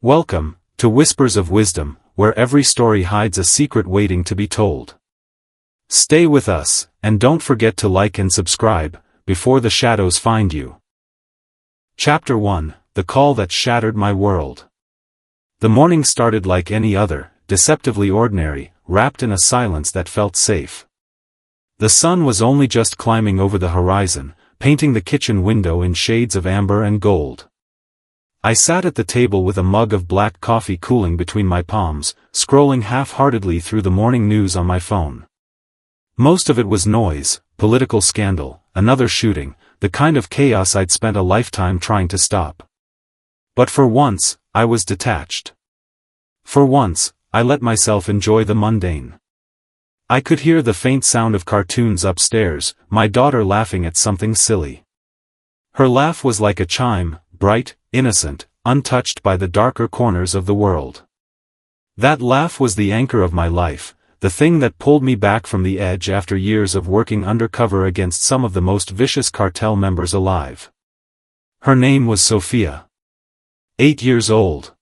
Welcome to Whispers of Wisdom, where every story hides a secret waiting to be told. Stay with us, and don't forget to like and subscribe, before the shadows find you. Chapter 1, The Call That Shattered My World. The morning started like any other, deceptively ordinary, wrapped in a silence that felt safe. The sun was only just climbing over the horizon, painting the kitchen window in shades of amber and gold. I sat at the table with a mug of black coffee cooling between my palms, scrolling half-heartedly through the morning news on my phone. Most of it was noise, political scandal, another shooting, the kind of chaos I'd spent a lifetime trying to stop. But for once, I was detached. For once, I let myself enjoy the mundane. I could hear the faint sound of cartoons upstairs, my daughter laughing at something silly. Her laugh was like a chime, bright, innocent, untouched by the darker corners of the world. That laugh was the anchor of my life, the thing that pulled me back from the edge after years of working undercover against some of the most vicious cartel members alive. Her name was Sophia. 8 years old.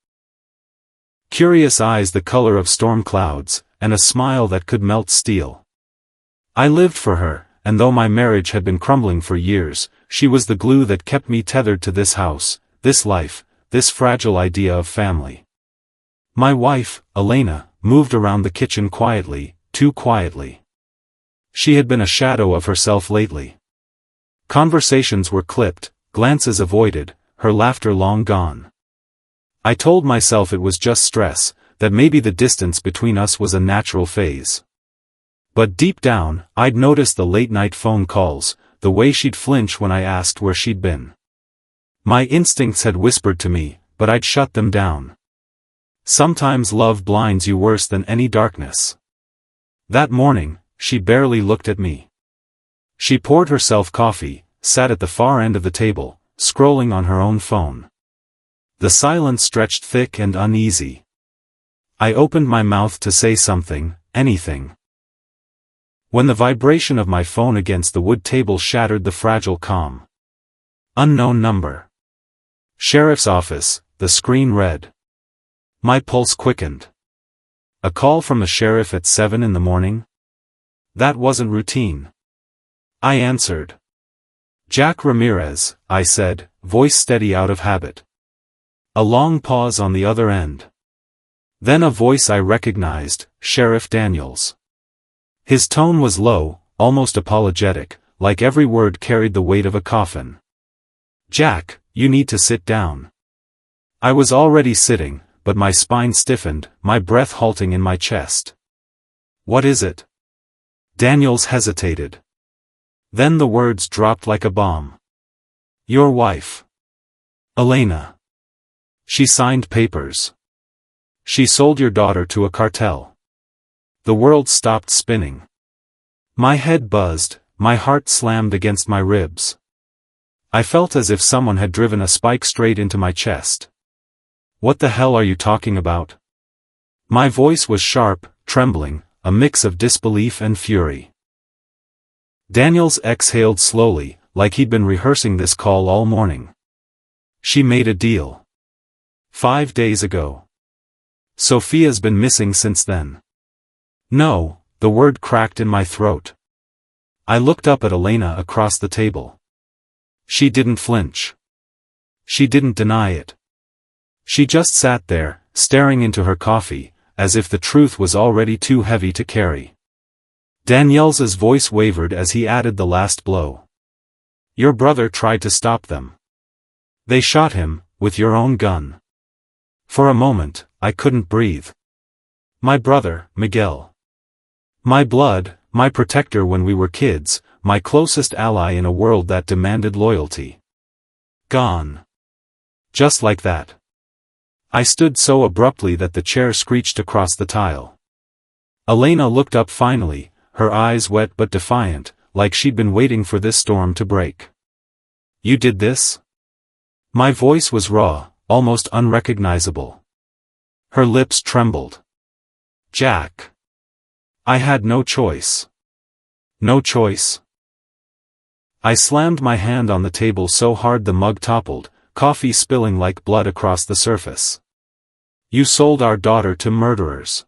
Curious eyes the color of storm clouds, and a smile that could melt steel. I lived for her, and though my marriage had been crumbling for years, she was the glue that kept me tethered to this house, this life, this fragile idea of family. My wife, Elena, moved around the kitchen quietly, too quietly. She had been a shadow of herself lately. Conversations were clipped, glances avoided, her laughter long gone. I told myself it was just stress, that maybe the distance between us was a natural phase. But deep down, I'd noticed the late-night phone calls, the way she'd flinch when I asked where she'd been. My instincts had whispered to me, but I'd shut them down. Sometimes love blinds you worse than any darkness. That morning, she barely looked at me. She poured herself coffee, sat at the far end of the table, scrolling on her own phone. The silence stretched thick and uneasy. I opened my mouth to say something, anything. When the vibration of my phone against the wood table shattered the fragile calm. Unknown number. Sheriff's office, the screen read. My pulse quickened. A call from the sheriff at 7 in the morning? That wasn't routine. I answered. Jack Ramirez, I said, voice steady out of habit. A long pause on the other end. Then a voice I recognized, Sheriff Daniels. His tone was low, almost apologetic, like every word carried the weight of a coffin. Jack, you need to sit down. I was already sitting, but my spine stiffened, my breath halting in my chest. What is it? Daniels hesitated. Then the words dropped like a bomb. Your wife. Elena. She signed papers. She sold your daughter to a cartel. The world stopped spinning. My head buzzed, my heart slammed against my ribs. I felt as if someone had driven a spike straight into my chest. What the hell are you talking about? My voice was sharp, trembling, a mix of disbelief and fury. Daniels exhaled slowly, like he'd been rehearsing this call all morning. She made a deal. 5 days ago. Sophia's been missing since then. No, the word cracked in my throat. I looked up at Elena across the table. She didn't flinch. She didn't deny it. She just sat there, staring into her coffee, as if the truth was already too heavy to carry. Daniels's voice wavered as he added the last blow. Your brother tried to stop them. They shot him, with your own gun. For a moment, I couldn't breathe. My brother, Miguel. My blood, my protector when we were kids, my closest ally in a world that demanded loyalty. Gone. Just like that. I stood so abruptly that the chair screeched across the tile. Elena looked up finally, her eyes wet but defiant, like she'd been waiting for this storm to break. You did this? My voice was raw, almost unrecognizable. Her lips trembled. Jack. I had no choice. No choice. I slammed my hand on the table so hard the mug toppled, coffee spilling like blood across the surface. You sold our daughter to murderers.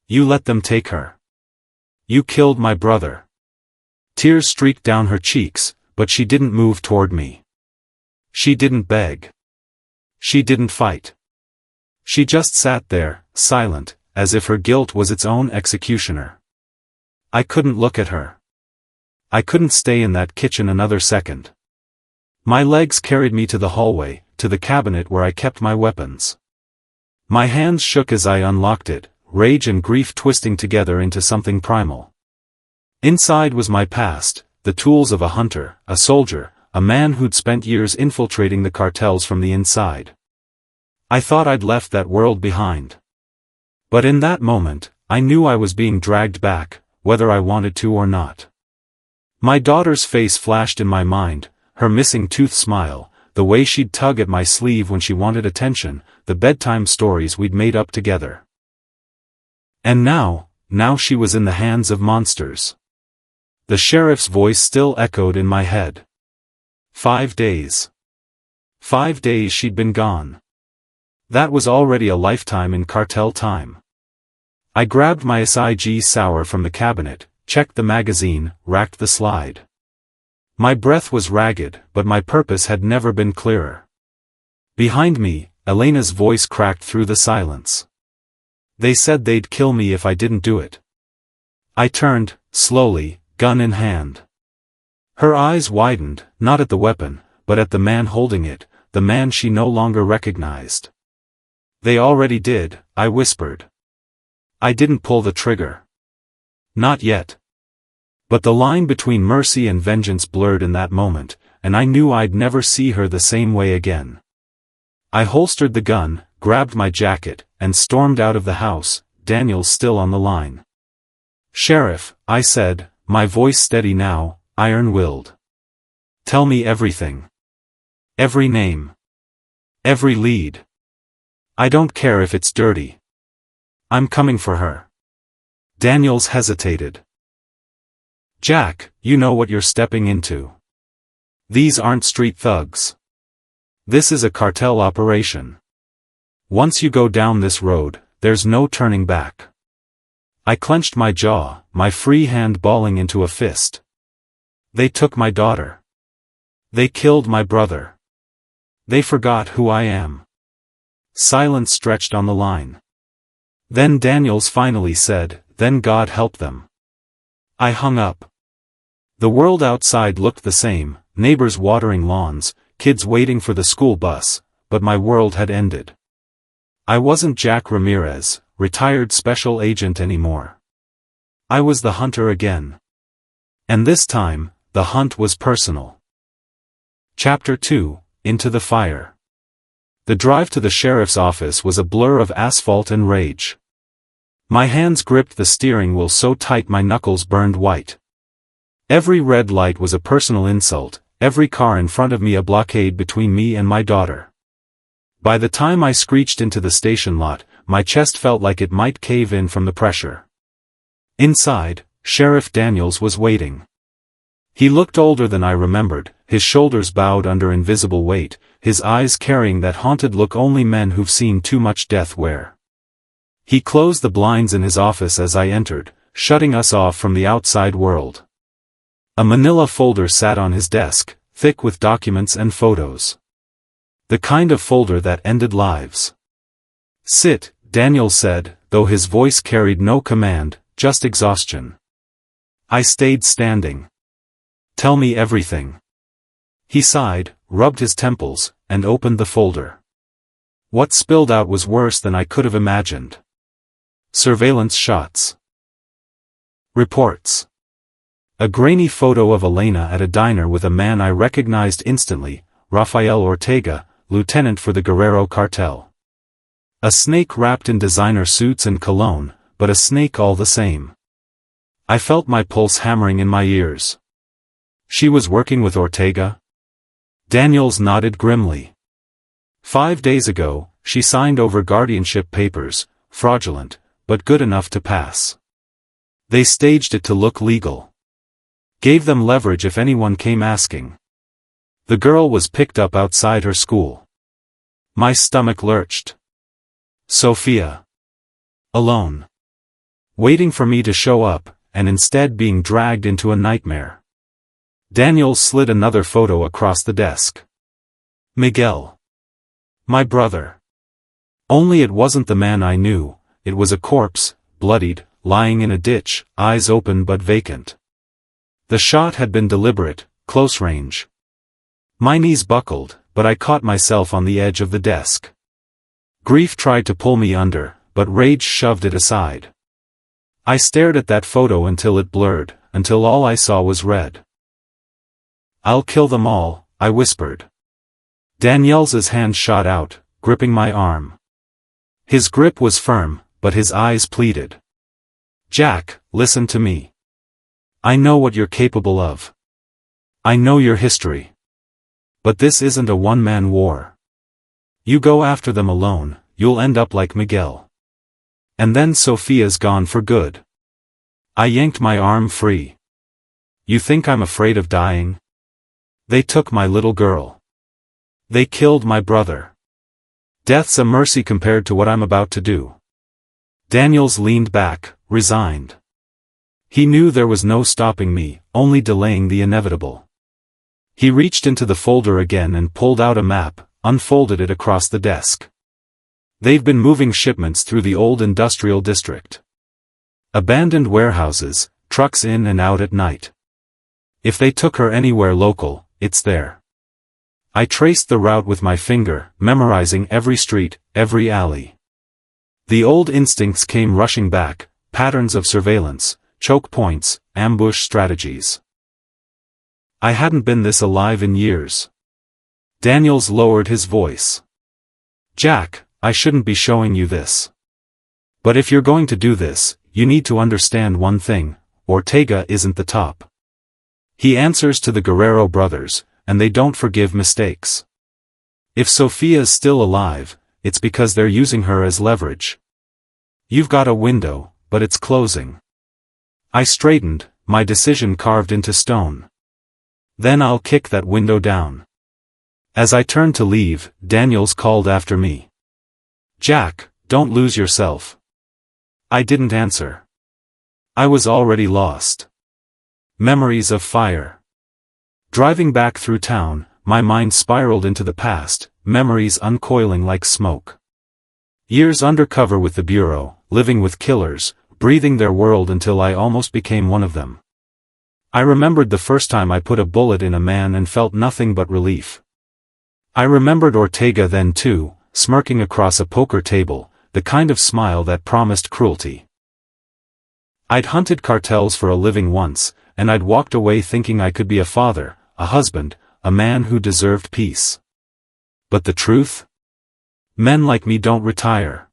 You let them take her. You killed my brother. Tears streaked down her cheeks, but she didn't move toward me. She didn't beg. She didn't fight. She just sat there, silent, as if her guilt was its own executioner. I couldn't look at her. I couldn't stay in that kitchen another second. My legs carried me to the hallway, to the cabinet where I kept my weapons. My hands shook as I unlocked it, rage and grief twisting together into something primal. Inside was my past, the tools of a hunter, a soldier, a man who'd spent years infiltrating the cartels from the inside. I thought I'd left that world behind. But in that moment, I knew I was being dragged back, whether I wanted to or not. My daughter's face flashed in my mind, her missing tooth smile, the way she'd tug at my sleeve when she wanted attention, the bedtime stories we'd made up together. And now she was in the hands of monsters. The sheriff's voice still echoed in my head. 5 days. 5 days she'd been gone. That was already a lifetime in cartel time. I grabbed my SIG sour from the cabinet, checked the magazine, racked the slide. My breath was ragged, but my purpose had never been clearer. Behind me, Elena's voice cracked through the silence. They said they'd kill me if I didn't do it. I turned, slowly, gun in hand. Her eyes widened, not at the weapon, but at the man holding it, the man she no longer recognized. They already did, I whispered. I didn't pull the trigger. Not yet. But the line between mercy and vengeance blurred in that moment, and I knew I'd never see her the same way again. I holstered the gun, grabbed my jacket, and stormed out of the house, Daniels still on the line. Sheriff, I said, my voice steady now, iron-willed. Tell me everything. Every name. Every lead. I don't care if it's dirty. I'm coming for her. Daniels hesitated. Jack, you know what you're stepping into. These aren't street thugs. This is a cartel operation. Once you go down this road, there's no turning back. I clenched my jaw, my free hand balling into a fist. They took my daughter. They killed my brother. They forgot who I am. Silence stretched on the line. Then Daniels finally said, then God help them. I hung up. The world outside looked the same, neighbors watering lawns, kids waiting for the school bus, but my world had ended. I wasn't Jack Ramirez, retired special agent anymore. I was the hunter again. And this time, the hunt was personal. Chapter 2, Into the Fire. The drive to the sheriff's office was a blur of asphalt and rage. My hands gripped the steering wheel so tight my knuckles burned white. Every red light was a personal insult, every car in front of me a blockade between me and my daughter. By the time I screeched into the station lot, my chest felt like it might cave in from the pressure. Inside, Sheriff Daniels was waiting. He looked older than I remembered, his shoulders bowed under invisible weight, his eyes carrying that haunted look only men who've seen too much death wear. He closed the blinds in his office as I entered, shutting us off from the outside world. A manila folder sat on his desk, thick with documents and photos. The kind of folder that ended lives. Sit, Daniel said, though his voice carried no command, just exhaustion. I stayed standing. Tell me everything. He sighed, rubbed his temples, and opened the folder. What spilled out was worse than I could have imagined. Surveillance shots. Reports. A grainy photo of Elena at a diner with a man I recognized instantly, Rafael Ortega, lieutenant for the Guerrero cartel. A snake wrapped in designer suits and cologne, but a snake all the same. I felt my pulse hammering in my ears. She was working with Ortega? Daniels nodded grimly. 5 days ago, she signed over guardianship papers, fraudulent, but good enough to pass. They staged it to look legal. Gave them leverage if anyone came asking. The girl was picked up outside her school. My stomach lurched. Sophia. Alone. Waiting for me to show up, and instead being dragged into a nightmare. Daniels slid another photo across the desk. Miguel. My brother. Only it wasn't the man I knew, it was a corpse, bloodied, lying in a ditch, eyes open but vacant. The shot had been deliberate, close range. My knees buckled, but I caught myself on the edge of the desk. Grief tried to pull me under, but rage shoved it aside. I stared at that photo until it blurred, until all I saw was red. I'll kill them all, I whispered. Daniels's hand shot out, gripping my arm. His grip was firm, but his eyes pleaded. Jack, listen to me. I know what you're capable of. I know your history. But this isn't a one-man war. You go after them alone, you'll end up like Miguel. And then Sophia's gone for good. I yanked my arm free. You think I'm afraid of dying? They took my little girl. They killed my brother. Death's a mercy compared to what I'm about to do. Daniels leaned back, resigned. He knew there was no stopping me, only delaying the inevitable. He reached into the folder again and pulled out a map, unfolded it across the desk. They've been moving shipments through the old industrial district. Abandoned warehouses, trucks in and out at night. If they took her anywhere local, it's there. I traced the route with my finger, memorizing every street, every alley. The old instincts came rushing back, patterns of surveillance, choke points, ambush strategies. I hadn't been this alive in years. Daniels lowered his voice. Jack, I shouldn't be showing you this. But if you're going to do this, you need to understand one thing, Ortega isn't the top. He answers to the Guerrero brothers, and they don't forgive mistakes. If Sophia's still alive, it's because they're using her as leverage. You've got a window, but it's closing. I straightened, my decision carved into stone. Then I'll kick that window down. As I turned to leave, Daniels called after me. Jack, don't lose yourself. I didn't answer. I was already lost. Memories of fire. Driving back through town, my mind spiraled into the past, memories uncoiling like smoke. Years undercover with the Bureau, living with killers, breathing their world until I almost became one of them. I remembered the first time I put a bullet in a man and felt nothing but relief. I remembered Ortega then too, smirking across a poker table, the kind of smile that promised cruelty. I'd hunted cartels for a living once, and I'd walked away thinking I could be a father, a husband, a man who deserved peace. But the truth? Men like me don't retire.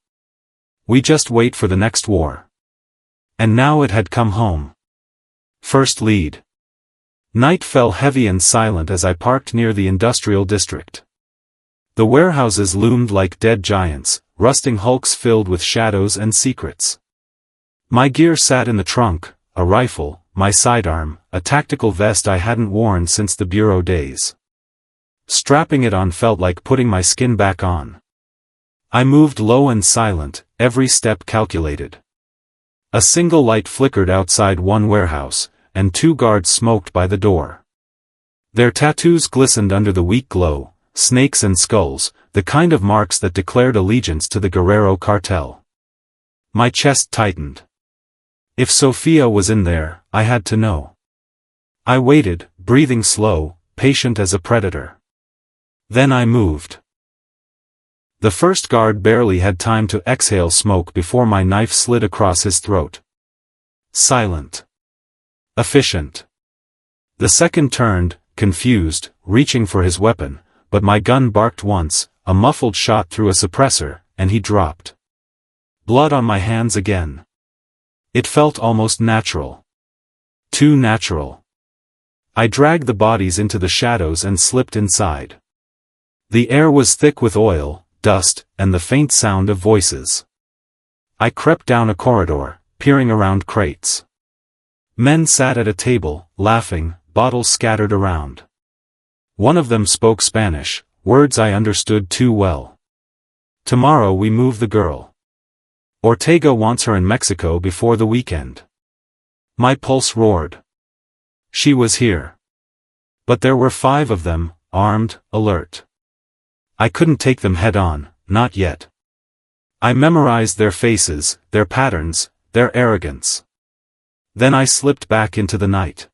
We just wait for the next war. And now it had come home. First lead. Night fell heavy and silent as I parked near the industrial district. The warehouses loomed like dead giants, rusting hulks filled with shadows and secrets. My gear sat in the trunk, a rifle, my sidearm, a tactical vest I hadn't worn since the Bureau days. Strapping it on felt like putting my skin back on. I moved low and silent, every step calculated. A single light flickered outside one warehouse, and 2 guards smoked by the door. Their tattoos glistened under the weak glow, snakes and skulls, the kind of marks that declared allegiance to the Guerrero Cartel. My chest tightened. If Sophia was in there, I had to know. I waited, breathing slow, patient as a predator. Then I moved. The first guard barely had time to exhale smoke before my knife slid across his throat. Silent. Efficient. The second turned, confused, reaching for his weapon, but my gun barked once, a muffled shot through a suppressor, and he dropped. Blood on my hands again. It felt almost natural. Too natural. I dragged the bodies into the shadows and slipped inside. The air was thick with oil, dust, and the faint sound of voices. I crept down a corridor, peering around crates. Men sat at a table, laughing, bottles scattered around. One of them spoke Spanish, words I understood too well. Tomorrow we move the girl. Ortega wants her in Mexico before the weekend. My pulse roared. She was here. But there were 5 of them, armed, alert. I couldn't take them head on, not yet. I memorized their faces, their patterns, their arrogance. Then I slipped back into the night.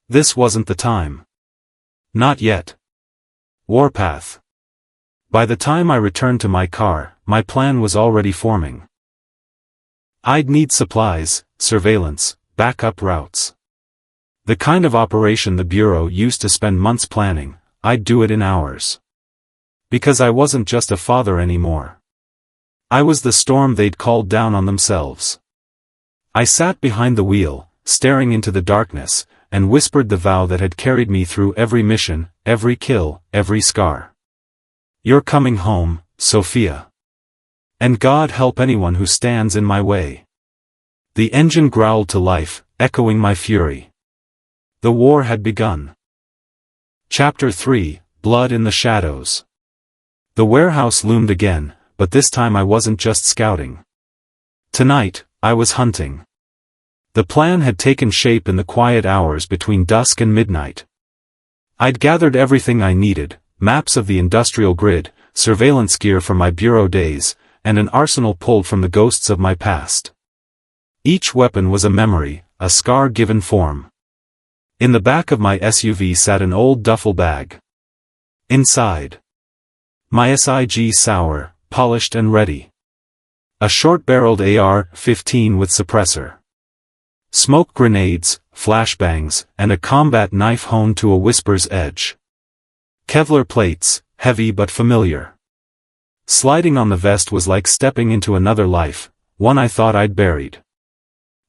This wasn't the time. Not yet. Warpath. By the time I returned to my car, my plan was already forming. I'd need supplies, surveillance, backup routes. The kind of operation the Bureau used to spend months planning, I'd do it in hours. Because I wasn't just a father anymore. I was the storm they'd called down on themselves. I sat behind the wheel, staring into the darkness, and whispered the vow that had carried me through every mission, every kill, every scar. You're coming home, Sophia. And God help anyone who stands in my way. The engine growled to life, echoing my fury. The war had begun. Chapter 3, Blood in the Shadows. The warehouse loomed again, but this time I wasn't just scouting. Tonight, I was hunting. The plan had taken shape in the quiet hours between dusk and midnight. I'd gathered everything I needed, maps of the industrial grid, surveillance gear from my bureau days, and an arsenal pulled from the ghosts of my past. Each weapon was a memory, a scar given form. In the back of my SUV sat an old duffel bag. Inside, my SIG sour, polished and ready. A short-barreled AR-15 with suppressor. Smoke grenades, flashbangs, and a combat knife honed to a whisper's edge. Kevlar plates, heavy but familiar. Sliding on the vest was like stepping into another life, one I thought I'd buried.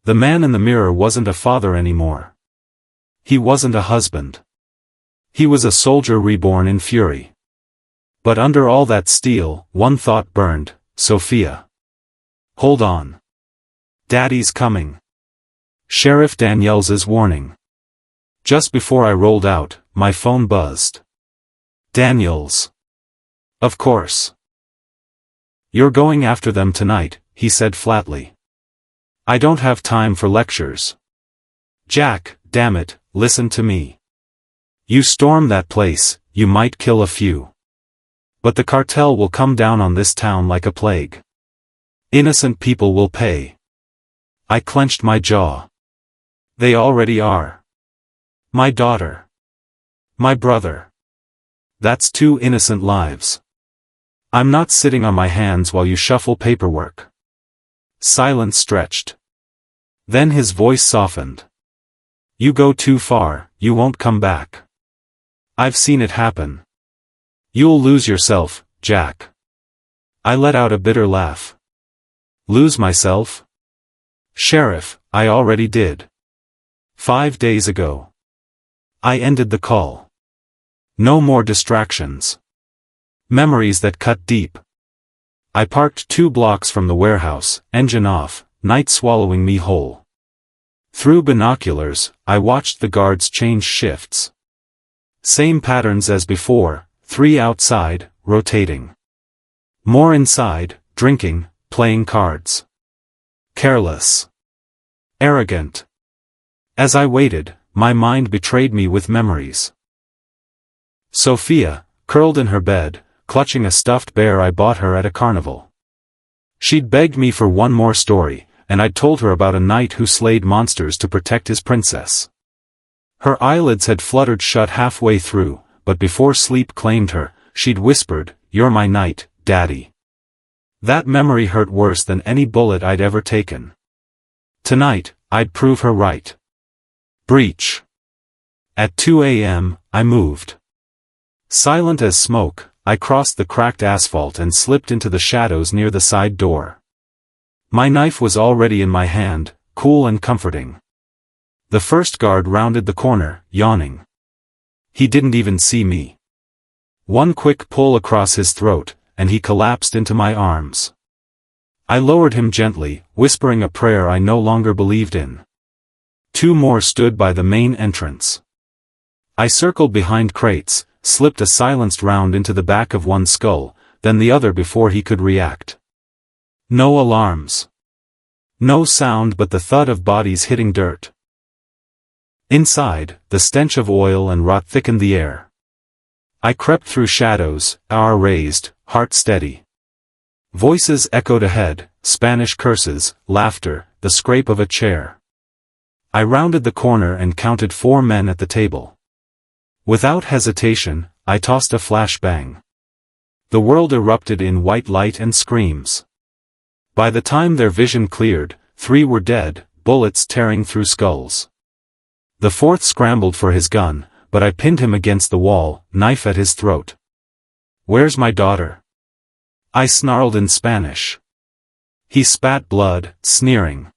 The man in the mirror wasn't a father anymore. He wasn't a husband. He was a soldier reborn in fury. But under all that steel, one thought burned, Sophia. Hold on. Daddy's coming. Sheriff Daniels's warning. Just before I rolled out, my phone buzzed. Daniels. Of course. You're going after them tonight, he said flatly. I don't have time for lectures. Jack, damn it, listen to me. You storm that place, you might kill a few. But the cartel will come down on this town like a plague. Innocent people will pay. I clenched my jaw. They already are. My daughter. My brother. That's 2 innocent lives. I'm not sitting on my hands while you shuffle paperwork. Silence stretched. Then his voice softened. You go too far, you won't come back. I've seen it happen. You'll lose yourself, Jack. I let out a bitter laugh. Lose myself? Sheriff, I already did. 5 days ago. I ended the call. No more distractions. Memories that cut deep. I parked 2 blocks from the warehouse, engine off, night swallowing me whole. Through binoculars, I watched the guards change shifts. Same patterns as before, 3 outside, rotating. More inside, drinking, playing cards. Careless. Arrogant. As I waited, my mind betrayed me with memories. Sophia, curled in her bed, clutching a stuffed bear I bought her at a carnival. She'd begged me for one more story, and I'd told her about a knight who slayed monsters to protect his princess. Her eyelids had fluttered shut halfway through, but before sleep claimed her, she'd whispered, "You're my knight, Daddy." That memory hurt worse than any bullet I'd ever taken. Tonight, I'd prove her right. Breach. At 2 a.m., I moved. Silent as smoke, I crossed the cracked asphalt and slipped into the shadows near the side door. My knife was already in my hand, cool and comforting. The first guard rounded the corner, yawning. He didn't even see me. One quick pull across his throat, and he collapsed into my arms. I lowered him gently, whispering a prayer I no longer believed in. 2 more stood by the main entrance. I circled behind crates, slipped a silenced round into the back of one skull, then the other before he could react. No alarms. No sound but the thud of bodies hitting dirt. Inside, the stench of oil and rot thickened the air. I crept through shadows, hour raised, heart steady. Voices echoed ahead, Spanish curses, laughter, the scrape of a chair. I rounded the corner and counted 4 men at the table. Without hesitation, I tossed a flashbang. The world erupted in white light and screams. By the time their vision cleared, 3 were dead, bullets tearing through skulls. The 4th scrambled for his gun, but I pinned him against the wall, knife at his throat. "Where's my daughter?" I snarled in Spanish. He spat blood, sneering.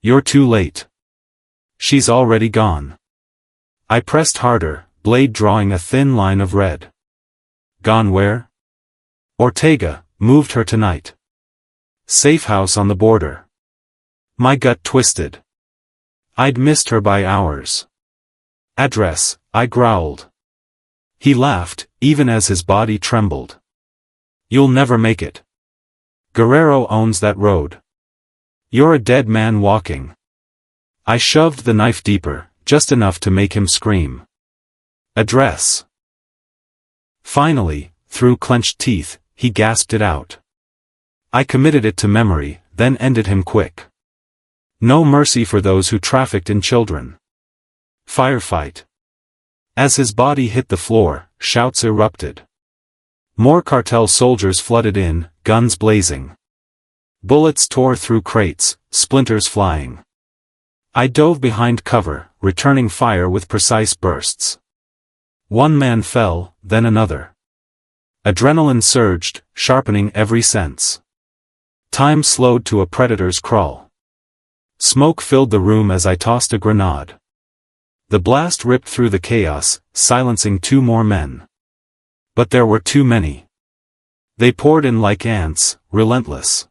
"You're too late. She's already gone." I pressed harder, blade drawing a thin line of red. "Gone where?" "Ortega, moved her tonight. Safe house on the border." My gut twisted. I'd missed her by hours. "Address," I growled. He laughed, even as his body trembled. "You'll never make it. Guerrero owns that road. You're a dead man walking." I shoved the knife deeper, just enough to make him scream. "Address." Finally, through clenched teeth, he gasped it out. I committed it to memory, then ended him quick. No mercy for those who trafficked in children. Firefight. As his body hit the floor, shouts erupted. More cartel soldiers flooded in, guns blazing. Bullets tore through crates, splinters flying. I dove behind cover, returning fire with precise bursts. 1 man fell, then another. Adrenaline surged, sharpening every sense. Time slowed to a predator's crawl. Smoke filled the room as I tossed a grenade. The blast ripped through the chaos, silencing 2 more men. But there were too many. They poured in like ants, relentless.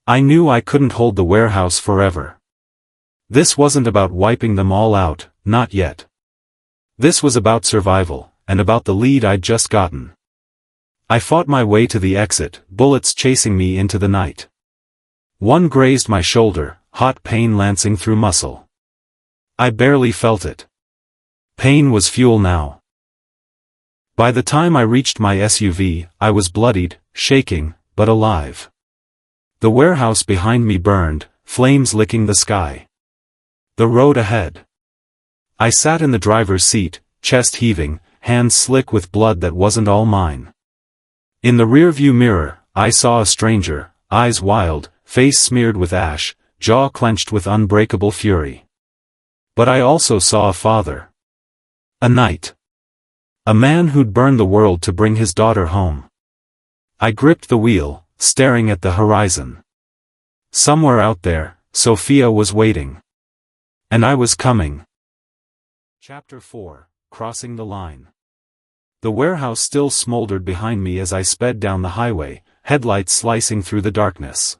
I knew I couldn't hold the warehouse forever. This wasn't about wiping them all out, not yet. This was about survival, and about the lead I'd just gotten. I fought my way to the exit, bullets chasing me into the night. 1 grazed my shoulder, hot pain lancing through muscle. I barely felt it. Pain was fuel now. By the time I reached my SUV, I was bloodied, shaking, but alive. The warehouse behind me burned, flames licking the sky. The road ahead. I sat in the driver's seat, chest heaving, hands slick with blood that wasn't all mine. In the rearview mirror, I saw a stranger, eyes wild, face smeared with ash, jaw clenched with unbreakable fury. But I also saw a father. A knight. A man who'd burned the world to bring his daughter home. I gripped the wheel, staring at the horizon. Somewhere out there, Sophia was waiting. And I was coming. Chapter 4, Crossing the Line. The warehouse still smoldered behind me as I sped down the highway, headlights slicing through the darkness.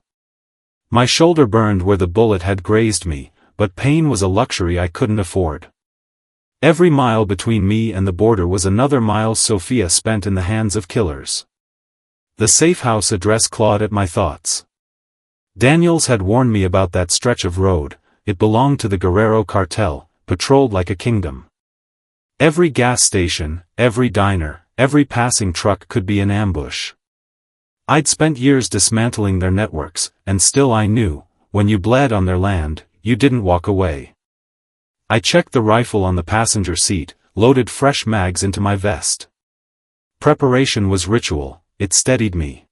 My shoulder burned where the bullet had grazed me, but pain was a luxury I couldn't afford. Every mile between me and the border was another mile Sophia spent in the hands of killers. The safe house address clawed at my thoughts. Daniels had warned me about that stretch of road. It belonged to the Guerrero cartel, patrolled like a kingdom. Every gas station, every diner, every passing truck could be an ambush. I'd spent years dismantling their networks, and still I knew, when you bled on their land, you didn't walk away. I checked the rifle on the passenger seat, loaded fresh mags into my vest. Preparation was ritual, it steadied me.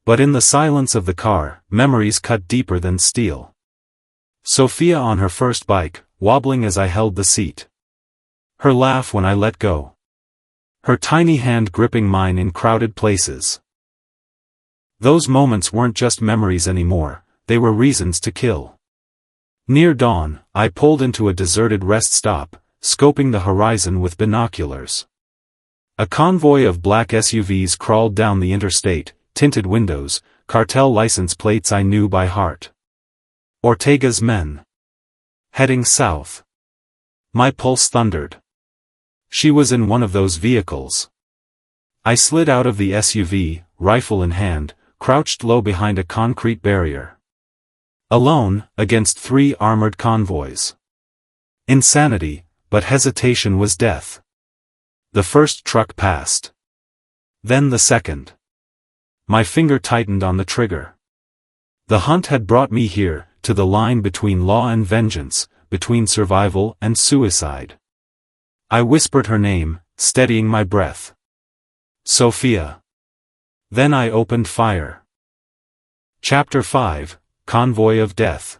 But in the silence of the car, memories cut deeper than steel. Sophia on her first bike, wobbling as I held the seat. Her laugh when I let go. Her tiny hand gripping mine in crowded places. Those moments weren't just memories anymore, they were reasons to kill. Near dawn, I pulled into a deserted rest stop, scoping the horizon with binoculars. A convoy of black SUVs crawled down the interstate, tinted windows, cartel license plates I knew by heart. Ortega's men. Heading south. My pulse thundered. She was in one of those vehicles. I slid out of the SUV, rifle in hand, crouched low behind a concrete barrier. Alone, against 3 armored convoys. Insanity, but hesitation was death. The first truck passed. Then the second. My finger tightened on the trigger. The hunt had brought me here, to the line between law and vengeance, between survival and suicide. I whispered her name, steadying my breath. Sophia. Then I opened fire. Chapter 5, Convoy of Death.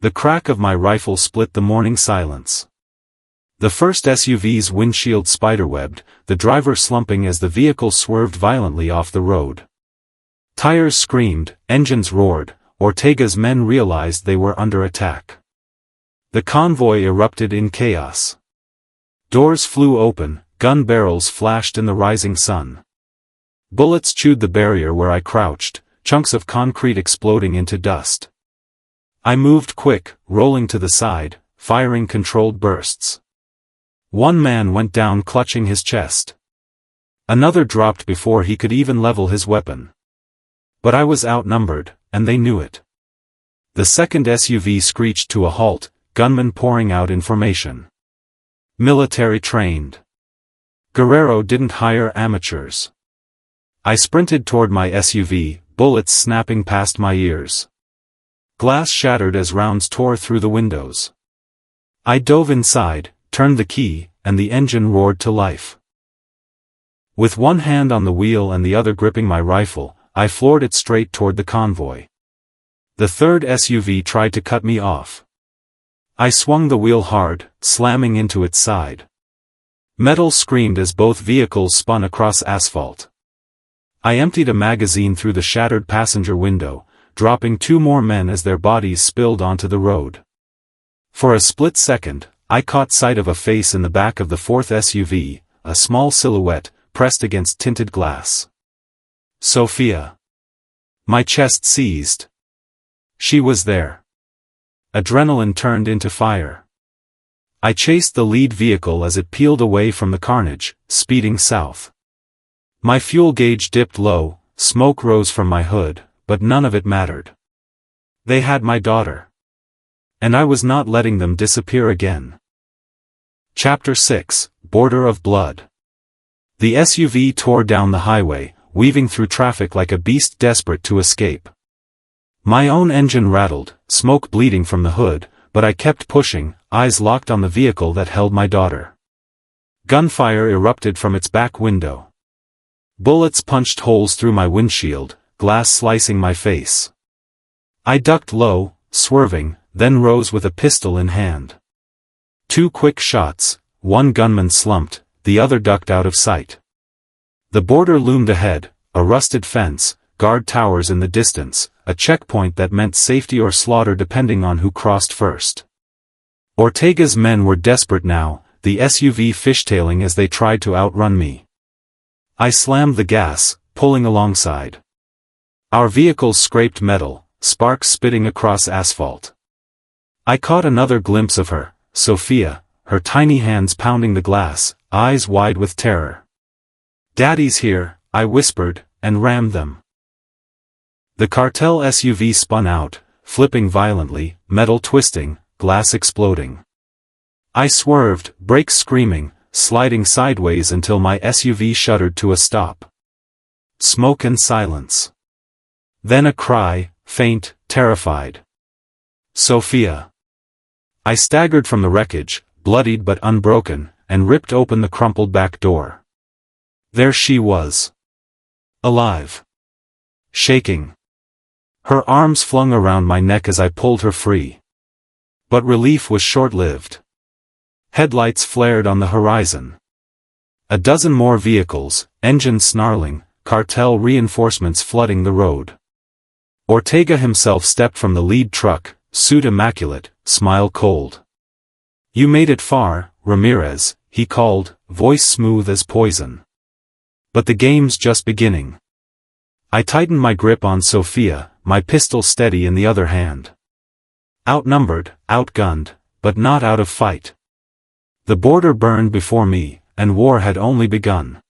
The crack of my rifle split the morning silence. The first SUV's windshield spiderwebbed, the driver slumping as the vehicle swerved violently off the road. Tires screamed, engines roared, Ortega's men realized they were under attack. The convoy erupted in chaos. Doors flew open, gun barrels flashed in the rising sun. Bullets chewed the barrier where I crouched, chunks of concrete exploding into dust. I moved quick, rolling to the side, firing controlled bursts. One man went down clutching his chest. Another dropped before he could even level his weapon. But I was outnumbered, and they knew it. The second SUV screeched to a halt, gunmen pouring out information. Military trained. Guerrero didn't hire amateurs. I sprinted toward my SUV, bullets snapping past my ears. Glass shattered as rounds tore through the windows. I dove inside, turned the key, and the engine roared to life. With one hand on the wheel and the other gripping my rifle, I floored it straight toward the convoy. The third SUV tried to cut me off. I swung the wheel hard, slamming into its side. Metal screamed as both vehicles spun across asphalt. I emptied a magazine through the shattered passenger window, dropping 2 more men as their bodies spilled onto the road. For a split second, I caught sight of a face in the back of the fourth SUV, a small silhouette, pressed against tinted glass. Sophia. My chest seized. She was there. Adrenaline turned into fire. I chased the lead vehicle as it peeled away from the carnage, speeding south. My fuel gauge dipped low, smoke rose from my hood, but none of it mattered. They had my daughter. And I was not letting them disappear again. Chapter 6, Border of Blood. The SUV tore down the highway, weaving through traffic like a beast desperate to escape. My own engine rattled, smoke bleeding from the hood, but I kept pushing, eyes locked on the vehicle that held my daughter. Gunfire erupted from its back window. Bullets punched holes through my windshield, glass slicing my face. I ducked low, swerving, then rose with a pistol in hand. 2 quick shots, one gunman slumped, the other ducked out of sight. The border loomed ahead, a rusted fence, guard towers in the distance, a checkpoint that meant safety or slaughter depending on who crossed first. Ortega's men were desperate now, the SUV fishtailing as they tried to outrun me. I slammed the gas, pulling alongside. Our vehicles scraped metal, sparks spitting across asphalt. I caught another glimpse of her, Sophia, her tiny hands pounding the glass, eyes wide with terror. "Daddy's here," I whispered, and rammed them. The Cartel SUV spun out, flipping violently, metal twisting, glass exploding. I swerved, brakes screaming, sliding sideways until my SUV shuddered to a stop. Smoke and silence. Then a cry, faint, terrified. "Sophia." I staggered from the wreckage, bloodied but unbroken, and ripped open the crumpled back door. There she was. Alive. Shaking. Her arms flung around my neck as I pulled her free. But relief was short-lived. Headlights flared on the horizon. A dozen more vehicles, engines snarling, cartel reinforcements flooding the road. Ortega himself stepped from the lead truck, suit immaculate, smile cold. "You made it far, Ramirez," he called, voice smooth as poison. "But the game's just beginning." I tightened my grip on Sophia, my pistol steady in the other hand. Outnumbered, outgunned, but not out of fight. The border burned before me, and war had only begun.